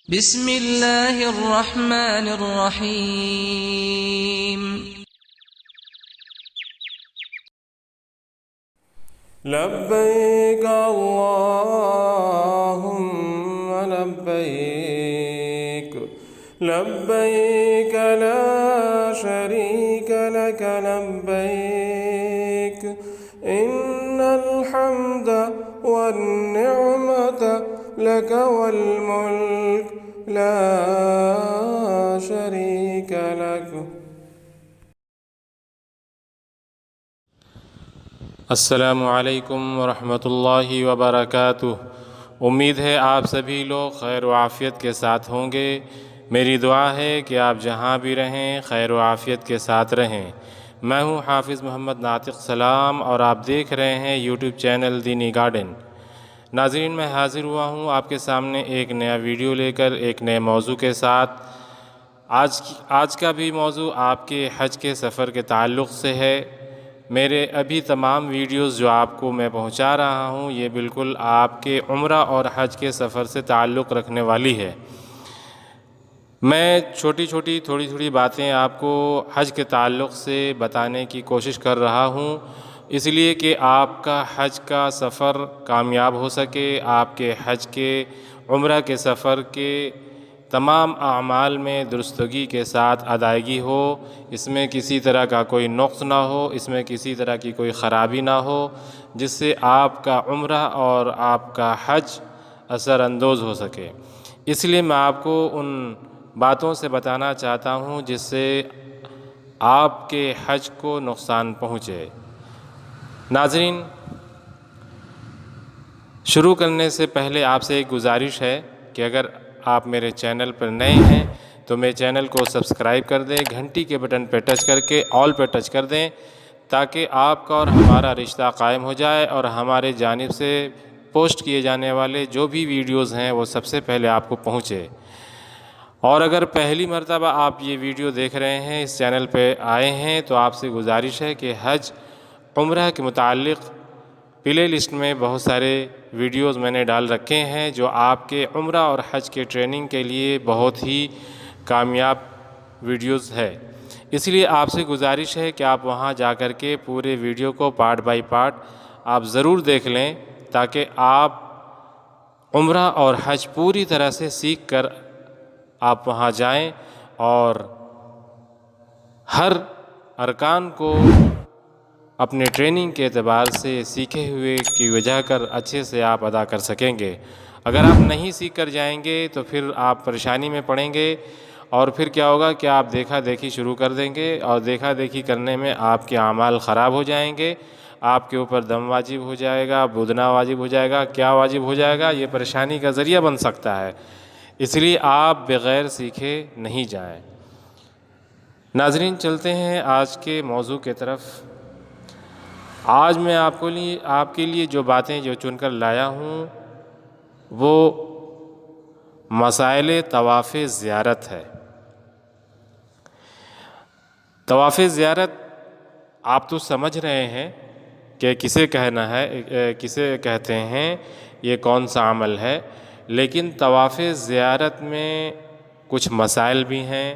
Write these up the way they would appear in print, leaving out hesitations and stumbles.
بسم اللہ الرحمن الرحیم لبیک اللہم لبیک لبیک لا شریک لک لبیک ان الحمد والنعمت لک والملک لا شریک لک۔ السلام علیکم ورحمۃ اللہ وبرکاتہ۔ امید ہے آپ سبھی لوگ خیر و عافیت کے ساتھ ہوں گے۔ میری دعا ہے کہ آپ جہاں بھی رہیں خیر و عافیت کے ساتھ رہیں۔ میں ہوں حافظ محمد ناطق سلام اور آپ دیکھ رہے ہیں یوٹیوب چینل دینی گارڈن۔ ناظرین، میں حاضر ہوا ہوں آپ کے سامنے ایک نیا ویڈیو لے کر ایک نئے موضوع کے ساتھ۔ آج کا بھی موضوع آپ کے حج کے سفر کے تعلق سے ہے۔ میرے ابھی تمام ویڈیوز جو آپ کو میں پہنچا رہا ہوں یہ بالکل آپ کے عمرہ اور حج کے سفر سے تعلق رکھنے والی ہے۔ میں تھوڑی چھوٹی باتیں آپ کو حج کے تعلق سے بتانے کی کوشش کر رہا ہوں، اس لیے کہ آپ کا حج کا سفر کامیاب ہو سکے، آپ کے حج کے عمرہ کے سفر کے تمام اعمال میں درستگی کے ساتھ ادائیگی ہو، اس میں کسی طرح کا کوئی نقص نہ ہو، اس میں کسی طرح کی کوئی خرابی نہ ہو، جس سے آپ کا عمرہ اور آپ کا حج اثر اندوز ہو سکے۔ اس لیے میں آپ کو ان باتوں سے بتانا چاہتا ہوں جس سے آپ کے حج کو نقصان پہنچے۔ ناظرین، شروع کرنے سے پہلے آپ سے ایک گزارش ہے کہ اگر آپ میرے چینل پر نئے ہیں تو میرے چینل کو سبسکرائب کر دیں، گھنٹی کے بٹن پہ ٹچ کر کے آل پہ ٹچ کر دیں تاکہ آپ کا اور ہمارا رشتہ قائم ہو جائے اور ہمارے جانب سے پوسٹ کیے جانے والے جو بھی ویڈیوز ہیں وہ سب سے پہلے آپ کو پہنچے۔ اور اگر پہلی مرتبہ آپ یہ ویڈیو دیکھ رہے ہیں، اس چینل پہ آئے ہیں، تو آپ سے گزارش ہے کہ حج عمرہ کے متعلق پلے لسٹ میں بہت سارے ویڈیوز میں نے ڈال رکھے ہیں جو آپ کے عمرہ اور حج کے ٹریننگ کے لیے بہت ہی کامیاب ویڈیوز ہے۔ اس لیے آپ سے گزارش ہے کہ آپ وہاں جا کر کے پورے ویڈیو کو پارٹ بائی پارٹ آپ ضرور دیکھ لیں تاکہ آپ عمرہ اور حج پوری طرح سے سیکھ کر آپ وہاں جائیں اور ہر ارکان کو اپنے ٹریننگ کے اعتبار سے سیکھے ہوئے کی وجہ کر اچھے سے آپ ادا کر سکیں گے۔ اگر آپ نہیں سیکھ کر جائیں گے تو پھر آپ پریشانی میں پڑیں گے اور پھر کیا ہوگا کہ آپ دیکھا دیکھی شروع کر دیں گے اور دیکھا دیکھی کرنے میں آپ کے اعمال خراب ہو جائیں گے، آپ کے اوپر دم واجب ہو جائے گا، بدنا واجب ہو جائے گا، کیا واجب ہو جائے گا، یہ پریشانی کا ذریعہ بن سکتا ہے۔ اس لیے آپ بغیر سیکھے نہیں جائیں۔ ناظرین، چلتے ہیں آج کے موضوع کے طرف۔ آج میں آپ کے لیے جو باتیں جو چن کر لایا ہوں وہ مسائل طواف زیارت ہے۔ طواف زیارت آپ تو سمجھ رہے ہیں کہ کسے کہتے ہیں، یہ کون سا عمل ہے، لیکن طواف زیارت میں کچھ مسائل بھی ہیں،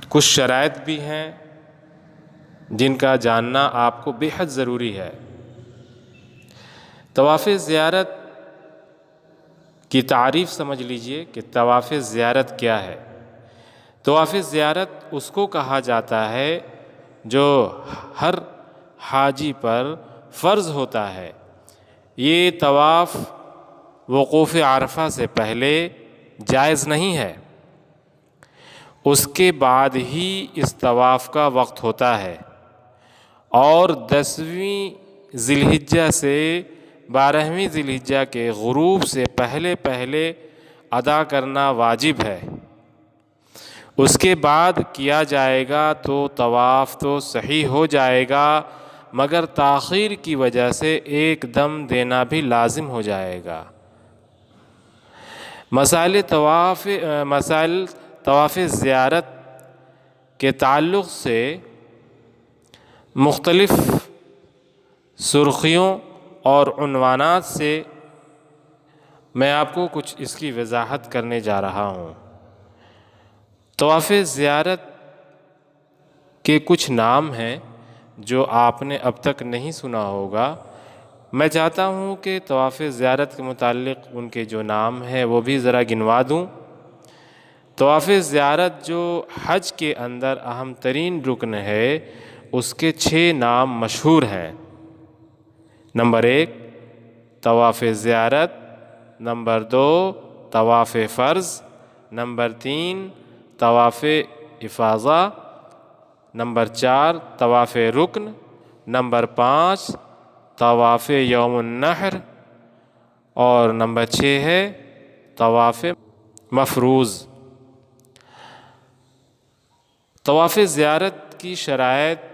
کچھ شرائط بھی ہیں جن کا جاننا آپ کو بے حد ضروری ہے۔ طواف زیارت کی تعریف سمجھ لیجئے کہ طواف زیارت کیا ہے۔ طواف زیارت اس کو کہا جاتا ہے جو ہر حاجی پر فرض ہوتا ہے۔ یہ طواف وقوف عرفہ سے پہلے جائز نہیں ہے، اس کے بعد ہی اس طواف کا وقت ہوتا ہے اور 10ویں ذی الحجہ سے 12ویں ذی الحجہ کے غروب سے پہلے ادا کرنا واجب ہے۔ اس کے بعد کیا جائے گا تو طواف تو صحیح ہو جائے گا، مگر تاخیر کی وجہ سے ایک دم دینا بھی لازم ہو جائے گا۔ مسائل طواف زیارت کے تعلق سے مختلف سرخیوں اور عنوانات سے میں آپ کو کچھ اس کی وضاحت کرنے جا رہا ہوں۔ طواف زیارت کے کچھ نام ہیں جو آپ نے اب تک نہیں سنا ہوگا۔ میں چاہتا ہوں کہ طواف زیارت کے متعلق ان کے جو نام ہیں وہ بھی ذرا گنوا دوں۔ طواف زیارت جو حج کے اندر اہم ترین رکن ہے، اس کے 6 نام مشہور ہیں۔ نمبر 1 طواف زیارت، نمبر 2 طواف فرض، نمبر 3 طواف افاضہ، نمبر 4 طواف رکن، نمبر 5 طواف یوم النحر، اور نمبر 6 ہے طواف مفروض۔ طواف زیارت کی شرائط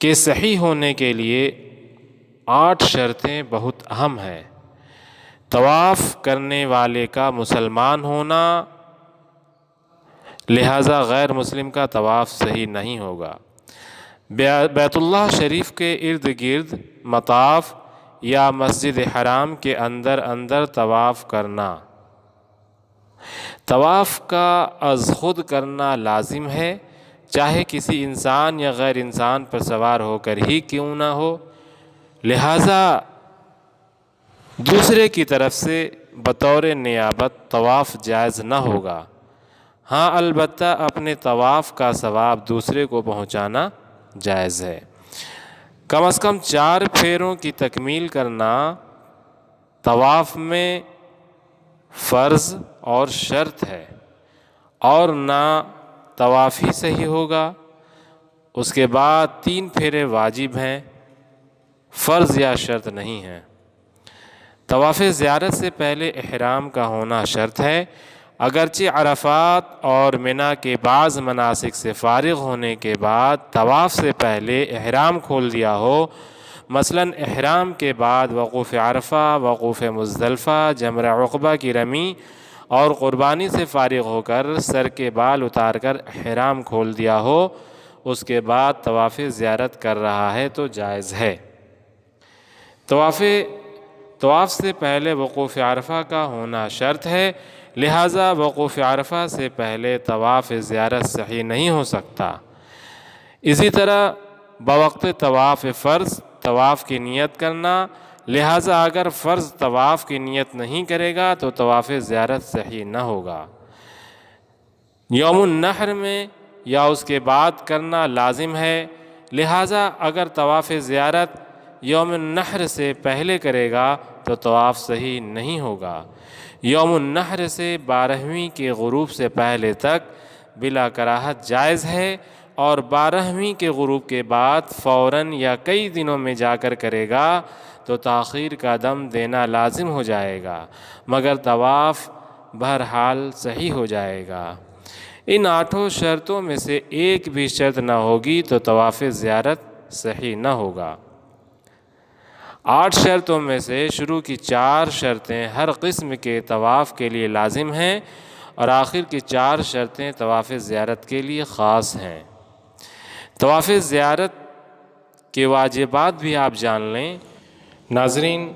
کے صحیح ہونے کے لیے 8 شرطیں بہت اہم ہیں۔ طواف کرنے والے کا مسلمان ہونا، لہذا غیر مسلم کا طواف صحیح نہیں ہوگا۔ بیت اللہ شریف کے ارد گرد مطاف یا مسجد حرام کے اندر طواف کرنا، طواف کا از خود کرنا لازم ہے، چاہے کسی انسان یا غیر انسان پر سوار ہو کر ہی کیوں نہ ہو، لہذا دوسرے کی طرف سے بطور نیابت طواف جائز نہ ہوگا۔ ہاں البتہ اپنے طواف کا ثواب دوسرے کو پہنچانا جائز ہے۔ کم از کم 4 پھیروں کی تکمیل کرنا طواف میں فرض اور شرط ہے، اور نہ طواف ہی صحیح ہوگا۔ اس کے بعد 3 پھیرے واجب ہیں، فرض یا شرط نہیں ہیں۔ طواف زیارت سے پہلے احرام کا ہونا شرط ہے، اگرچہ عرفات اور منی کے بعض مناسک سے فارغ ہونے کے بعد طواف سے پہلے احرام کھول دیا ہو، مثلاً احرام کے بعد وقوف عرفہ، وقوف مزدلفہ، جمرہ عقبہ کی رمی اور قربانی سے فارغ ہو کر سر کے بال اتار کر احرام کھول دیا ہو، اس کے بعد طواف زیارت کر رہا ہے تو جائز ہے۔ طواف سے پہلے وقوف عرفہ کا ہونا شرط ہے، لہٰذا وقوف عرفہ سے پہلے طواف زیارت صحیح نہیں ہو سکتا۔ اسی طرح بوقت طواف فرض طواف کی نیت کرنا، لہٰذا اگر فرض طواف کی نیت نہیں کرے گا تو طواف زیارت صحیح نہ ہوگا۔ یوم النحر میں یا اس کے بعد کرنا لازم ہے، لہٰذا اگر طواف زیارت یوم النحر سے پہلے کرے گا تو طواف صحیح نہیں ہوگا۔ یوم النحر سے 12ویں کے غروب سے پہلے تک بلا کراہت جائز ہے، اور 12ویں کے غروب کے بعد فوراً یا کئی دنوں میں جا کر کرے گا تو تاخیر کا دم دینا لازم ہو جائے گا، مگر طواف بہرحال صحیح ہو جائے گا۔ ان 8 شرطوں میں سے ایک بھی شرط نہ ہوگی تو طواف زیارت صحیح نہ ہوگا۔ 8 شرطوں میں سے شروع کی 4 شرطیں ہر قسم کے طواف کے لیے لازم ہیں، اور آخر کی 4 شرطیں طواف زیارت کے لیے خاص ہیں۔ طواف زیارت کے واجبات بھی آپ جان لیں۔ ناظرین،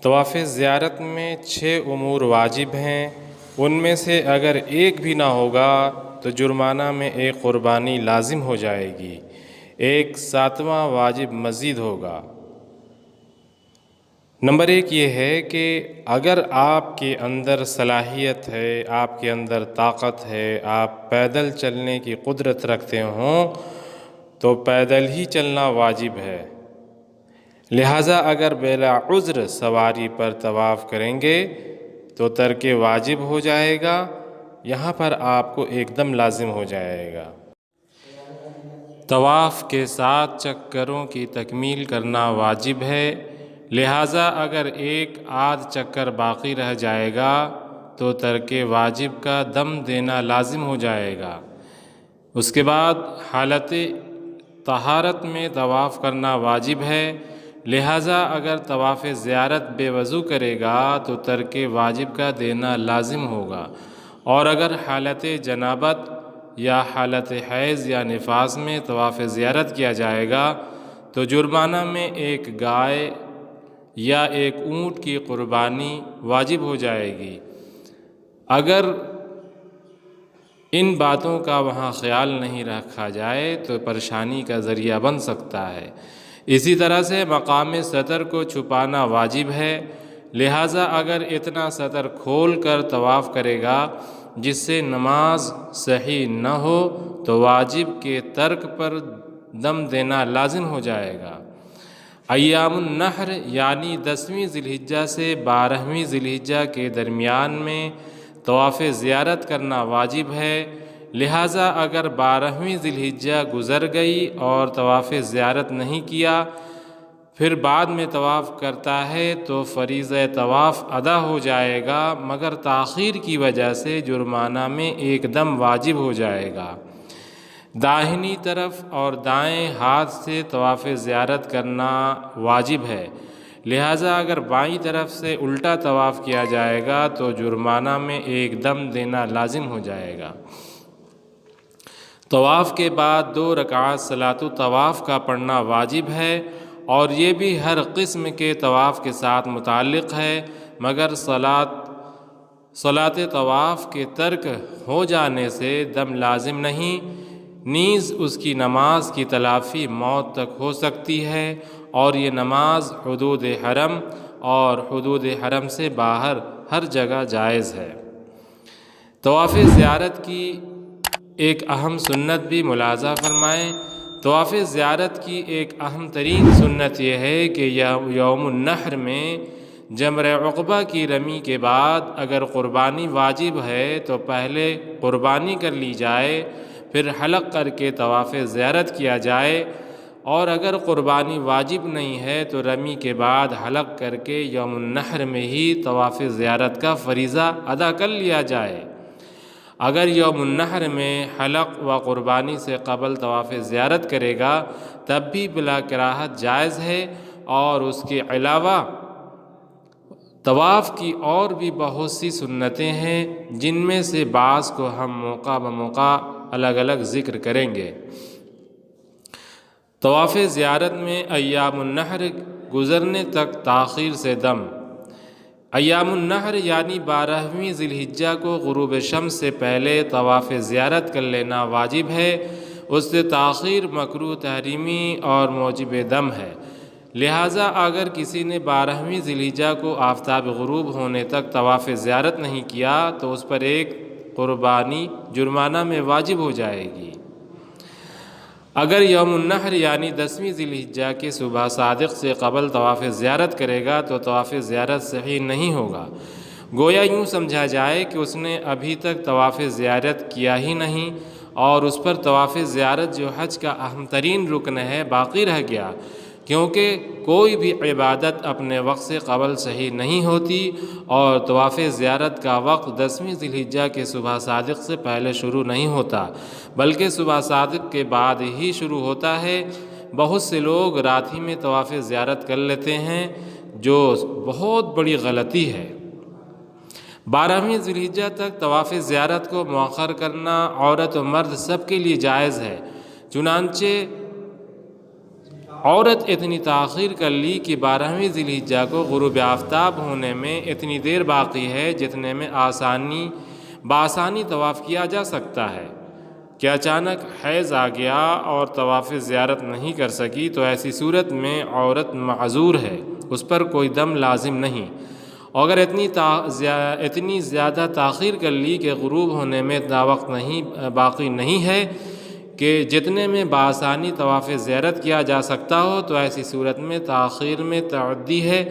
طواف زیارت میں 6 امور واجب ہیں، ان میں سے اگر ایک بھی نہ ہوگا تو جرمانہ میں ایک قربانی لازم ہو جائے گی، ایک 7واں واجب مزید ہوگا۔ نمبر 1 یہ ہے کہ اگر آپ کے اندر صلاحیت ہے، آپ کے اندر طاقت ہے، آپ پیدل چلنے کی قدرت رکھتے ہوں تو پیدل ہی چلنا واجب ہے، لہٰذا اگر بلا عذر سواری پر طواف کریں گے تو ترک واجب ہو جائے گا، یہاں پر آپ کو ایک دم لازم ہو جائے گا۔ طواف کے 7 چکروں کی تکمیل کرنا واجب ہے، لہٰذا اگر ایک آدھ چکر باقی رہ جائے گا تو ترک واجب کا دم دینا لازم ہو جائے گا۔ اس کے بعد حالت طہارت میں طواف کرنا واجب ہے، لہٰذا اگر طواف زیارت بے وضو کرے گا تو ترک واجب کا دینا لازم ہوگا، اور اگر حالت جنابت یا حالت حیض یا نفاس میں طواف زیارت کیا جائے گا تو جرمانہ میں ایک گائے یا ایک اونٹ کی قربانی واجب ہو جائے گی۔ اگر ان باتوں کا وہاں خیال نہیں رکھا جائے تو پریشانی کا ذریعہ بن سکتا ہے۔ اسی طرح سے مقام سطر کو چھپانا واجب ہے، لہٰذا اگر اتنا سطر کھول کر طواف کرے گا جس سے نماز صحیح نہ ہو تو واجب کے ترک پر دم دینا لازم ہو جائے گا۔ ایام النحر یعنی 10ویں ذی الحجہ سے 12ویں ذی الحجہ کے درمیان میں طواف زیارت کرنا واجب ہے، لہٰذا اگر 12ویں ذی الحجہ گزر گئی اور طواف زیارت نہیں کیا پھر بعد میں طواف کرتا ہے تو فریضہ طواف ادا ہو جائے گا، مگر تاخیر کی وجہ سے جرمانہ میں ایک دم واجب ہو جائے گا۔ داہنی طرف اور دائیں ہاتھ سے طواف زیارت کرنا واجب ہے، لہٰذا اگر بائیں طرف سے الٹا طواف کیا جائے گا تو جرمانہ میں ایک دم دینا لازم ہو جائے گا۔ طواف کے بعد 2 رکعات صلاۃ الطواف کا پڑھنا واجب ہے، اور یہ بھی ہر قسم کے طواف کے ساتھ متعلق ہے، مگر صلاۃ طواف کے ترک ہو جانے سے دم لازم نہیں، نیز اس کی نماز کی تلافی موت تک ہو سکتی ہے، اور یہ نماز حدود حرم اور حدود حرم سے باہر ہر جگہ جائز ہے۔ طواف زیارت کی ایک اہم سنت بھی ملاحظہ فرمائیں۔ طواف زیارت کی ایک اہم ترین سنت یہ ہے کہ یوم النحر میں جمرہ عقبہ کی رمی کے بعد اگر قربانی واجب ہے تو پہلے قربانی کر لی جائے، پھر حلق کر کے طواف زیارت کیا جائے، اور اگر قربانی واجب نہیں ہے تو رمی کے بعد حلق کر کے یوم النحر میں ہی طواف زیارت کا فریضہ ادا کر لیا جائے۔ اگر یوم النحر میں حلق و قربانی سے قبل طواف زیارت کرے گا تب بھی بلا کراہت جائز ہے، اور اس کے علاوہ طواف کی اور بھی بہت سی سنتیں ہیں جن میں سے بعض کو ہم موقع بموقع الگ الگ ذکر کریں گے۔ طواف زیارت میں ایام النحر گزرنے تک تاخیر سے دم۔ ایام النحر یعنی 12ویں ذی الحجہ کو غروب شمس سے پہلے طواف زیارت کر لینا واجب ہے، اس سے تاخیر مکروہ تحریمی اور موجب دم ہے، لہٰذا اگر کسی نے 12ویں ذی الحجہ کو آفتاب غروب ہونے تک طواف زیارت نہیں کیا تو اس پر ایک قربانی جرمانہ میں واجب ہو جائے گی۔ اگر یوم النحر یعنی 10ویں ذی الحجہ کے صبح صادق سے قبل طواف زیارت کرے گا تو طواف زیارت صحیح نہیں ہوگا، گویا یوں سمجھا جائے کہ اس نے ابھی تک طواف زیارت کیا ہی نہیں، اور اس پر طواف زیارت جو حج کا اہم ترین رکن ہے باقی رہ گیا، کیونکہ کوئی بھی عبادت اپنے وقت سے قبل صحیح نہیں ہوتی، اور طواف زیارت کا وقت 10ویں ذی الحجہ کے صبح صادق سے پہلے شروع نہیں ہوتا بلکہ صبح صادق کے بعد ہی شروع ہوتا ہے۔ بہت سے لوگ رات ہی میں طواف زیارت کر لیتے ہیں، جو بہت بڑی غلطی ہے۔ 12ویں ذی الحجہ تک طواف زیارت کو مؤخر کرنا عورت و مرد سب کے لیے جائز ہے، چنانچہ عورت اتنی تاخیر کر لی کہ 12ویں ذی الحجہ کو غروب آفتاب ہونے میں اتنی دیر باقی ہے جتنے میں بآسانی طواف کیا جا سکتا ہے، کہ اچانک حیض آ گیا اور طواف زیارت نہیں کر سکی تو ایسی صورت میں عورت معذور ہے، اس پر کوئی دم لازم نہیں۔ اگر اتنی زیادہ تاخیر کر لی کہ غروب ہونے میں اتنا وقت باقی نہیں ہے کہ جتنے میں بآسانی طواف زیارت کیا جا سکتا ہو تو ایسی صورت میں تاخیر میں تعدی ہے،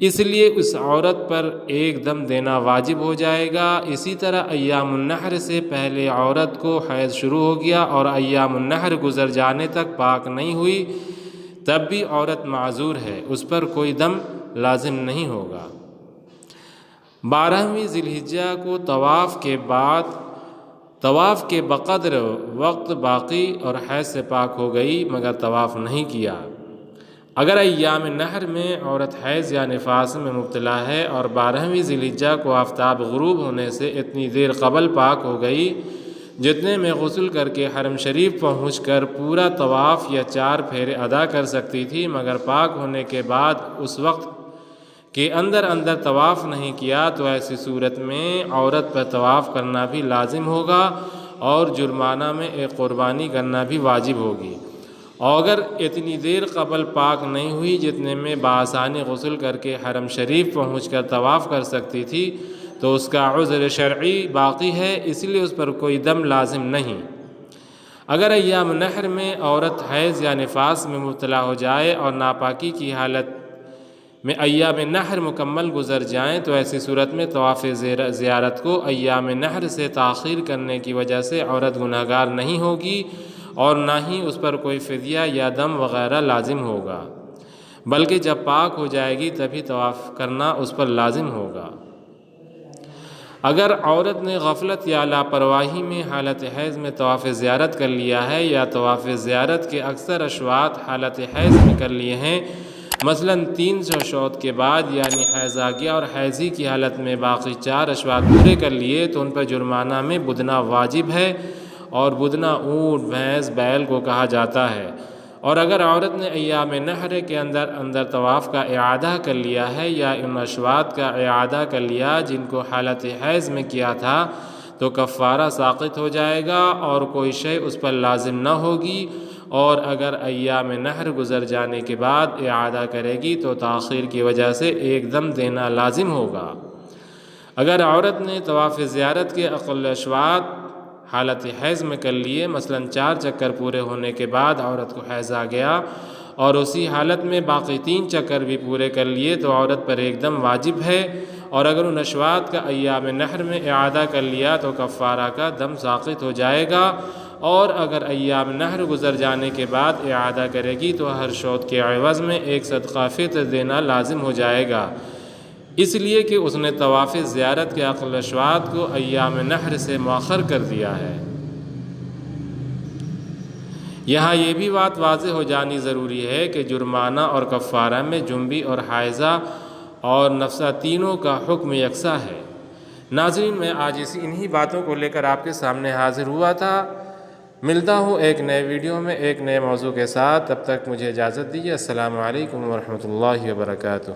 اس لیے اس عورت پر ایک دم دینا واجب ہو جائے گا۔ اسی طرح ایام النحر سے پہلے عورت کو حیض شروع ہو گیا اور ایام النحر گزر جانے تک پاک نہیں ہوئی تب بھی عورت معذور ہے، اس پر کوئی دم لازم نہیں ہوگا۔ 12ویں ذی الحجہ کو طواف کے بقدر وقت باقی اور حیض سے پاک ہو گئی مگر طواف نہیں کیا۔ اگر ایام نحر میں عورت حیض یا نفاس میں مبتلا ہے اور 12ویں ذی الحجہ کو آفتاب غروب ہونے سے اتنی دیر قبل پاک ہو گئی جتنے میں غسل کر کے حرم شریف پہنچ کر پورا طواف یا 4 پھیرے ادا کر سکتی تھی، مگر پاک ہونے کے بعد اس وقت کہ اندر طواف نہیں کیا تو ایسی صورت میں عورت پر طواف کرنا بھی لازم ہوگا اور جرمانہ میں ایک قربانی کرنا بھی واجب ہوگی۔ اور اگر اتنی دیر قبل پاک نہیں ہوئی جتنے میں بآسانی غسل کر کے حرم شریف پہنچ کر طواف کر سکتی تھی تو اس کا عذر شرعی باقی ہے، اس لیے اس پر کوئی دم لازم نہیں۔ اگر ایام نحر میں عورت حیض یا نفاس میں مبتلا ہو جائے اور ناپاکی کی حالت میں ایام نحر مکمل گزر جائیں تو ایسی صورت میں طواف زیارت کو ایام نحر سے تاخیر کرنے کی وجہ سے عورت گناہگار نہیں ہوگی اور نہ ہی اس پر کوئی فدیہ یا دم وغیرہ لازم ہوگا، بلکہ جب پاک ہو جائے گی تبھی طواف کرنا اس پر لازم ہوگا۔ اگر عورت نے غفلت یا لاپرواہی میں حالت حیض میں طواف زیارت کر لیا ہے یا طواف زیارت کے اکثر اشواط حالت حیض میں کر لیے ہیں، مثلاً 300 شوط کے بعد یعنی حیض آ گیا اور حیضی کی حالت میں باقی 4 اشواط پورے کر لیے تو ان پر جرمانہ میں بدنا واجب ہے، اور بدنا اونٹ، بھینس، بیل کو کہا جاتا ہے۔ اور اگر عورت نے ایام نحر کے اندر طواف کا اعادہ کر لیا ہے یا ان اشواط کا اعادہ کر لیا جن کو حالت حیض میں کیا تھا تو کفارہ ساقط ہو جائے گا اور کوئی شے اس پر لازم نہ ہوگی، اور اگر ایام نحر گزر جانے کے بعد اعادہ کرے گی تو تاخیر کی وجہ سے ایک دم دینا لازم ہوگا۔ اگر عورت نے طواف زیارت کے اقل اشواط حالت حیض میں کر لیے، مثلاً 4 چکر پورے ہونے کے بعد عورت کو حیض آ گیا اور اسی حالت میں باقی 3 چکر بھی پورے کر لیے تو عورت پر ایک دم واجب ہے، اور اگر ان اشواط کا ایام نحر میں اعادہ کر لیا تو کفارہ کا دم ساقط ہو جائے گا، اور اگر ایام نحر گزر جانے کے بعد اعادہ کرے گی تو ہر شوط کے عوض میں ایک صدقہ فطر دینا لازم ہو جائے گا، اس لیے کہ اس نے طواف زیارت کے اقل اشواط کو ایام نحر سے مؤخر کر دیا ہے۔ یہاں یہ بھی بات واضح ہو جانی ضروری ہے کہ جرمانہ اور کفارہ میں جنبی اور حائضہ اور نفسہ تینوں کا حکم یکساں ہے۔ ناظرین، میں آج انہی باتوں کو لے کر آپ کے سامنے حاضر ہوا تھا۔ ملتا ہوں ایک نئے ویڈیو میں ایک نئے موضوع کے ساتھ، تب تک مجھے اجازت دیجیے۔ السلام علیکم ورحمۃ اللہ وبرکاتہ۔